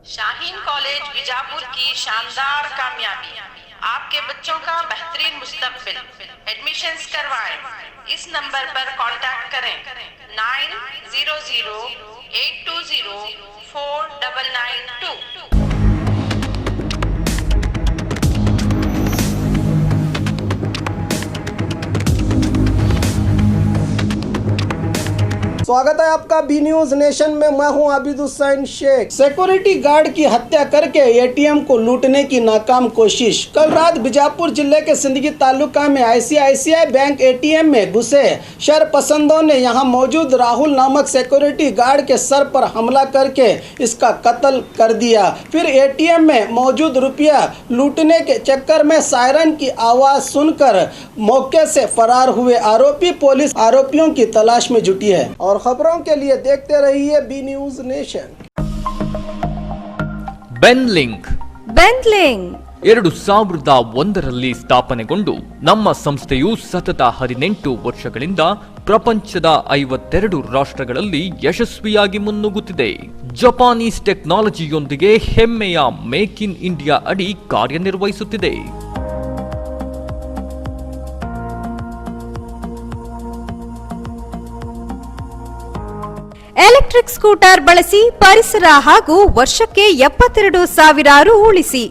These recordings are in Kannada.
शाहीन कॉलेज बीजापुर की शानदार कामयाबी, आपके बच्चों का बेहतरीन मुस्तकबिल। एडमिशन्स करवाएं। इस नंबर पर कांटेक्ट करें 9008204992। स्वागत है आपका बी न्यूज नेशन में। मैं हूं आबिद हुसैन शेख। सिक्योरिटी गार्ड की हत्या करके एटीएम को लूटने की नाकाम कोशिश। कल रात बीजापुर जिले के सिंदगी तालुका में आईसीआईसीआई बैंक एटीएम में घुसे शरपसंदों ने यहां मौजूद राहुल नामक सिक्योरिटी गार्ड के सर पर हमला करके इसका कत्ल कर दिया। फिर एटीएम में मौजूद रुपया लूटने के चक्कर में सायरन की आवाज सुनकर मौके से फरार हुए आरोपी पुलिस आरोपियों की तलाश में जुटी है। और खबरों के लिए देखते रहिए बी न्यूज नेशन। ಬೆನ್ಲಿಂಕ್ 2001ರಲ್ಲಿ ಸ್ಥಾಪನೆಗೊಂಡು ನಮ್ಮ ಸಂಸ್ಥೆಯು ಸತತ 18 ವರ್ಷಗಳಿಂದ ಪ್ರಪಂಚದ 52 ರಾಷ್ಟ್ರಗಳಲ್ಲಿ ಯಶಸ್ವಿಯಾಗಿ ಮುನ್ನುಗ್ಗುತ್ತಿದೆ. ಜಪಾನೀಸ್ ಟೆಕ್ನಾಲಜಿಯೊಂದಿಗೆ ಹೆಮ್ಮೆಯ ಮೇಕ್ ಇನ್ ಇಂಡಿಯಾ ಅಡಿ ಕಾರ್ಯನಿರ್ವಹಿಸುತ್ತಿದೆ. ಎಲೆಕ್ಟ್ರಿಕ್ ಸ್ಕೂಟರ್ ಬಳಸಿ ಪರಿಸರ ಹಾಗೂ ವರ್ಷಕ್ಕೆ 72,000 ರು ಉಳಿಸಿ.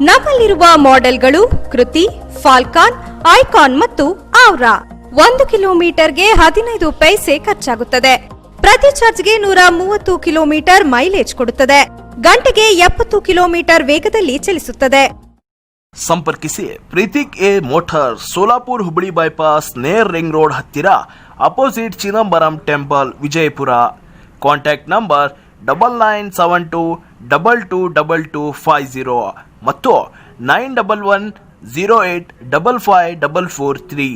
ನಮ್ಮಲ್ಲಿರುವ ಮಾಡೆಲ್ಗಳು ಕೃತಿ, ಫಾಲ್ಕಾನ್, ಐಕಾನ್ ಮತ್ತು ಔರಾ. 1 ಕಿಲೋಮೀಟರ್ಗೆ 15 ಪೈಸೆ ಖರ್ಚಾಗುತ್ತದೆ. ಪ್ರತಿ ಚಾರ್ಜ್ಗೆ 130 ಕಿಲೋಮೀಟರ್ ಮೈಲೇಜ್ ಕೊಡುತ್ತದೆ. ಗಂಟೆಗೆ 70 ಕಿಲೋಮೀಟರ್ ವೇಗದಲ್ಲಿ ಚಲಿಸುತ್ತದೆ. ಸಂಪರ್ಕಿಸಿ Preetik A motor, Solapur Hubballi bypass, near ring road ಹತ್ತಿರ, opposite Chidambaram temple, Vijayapura. Contact number 9972222250 ಮತ್ತು 9110855443.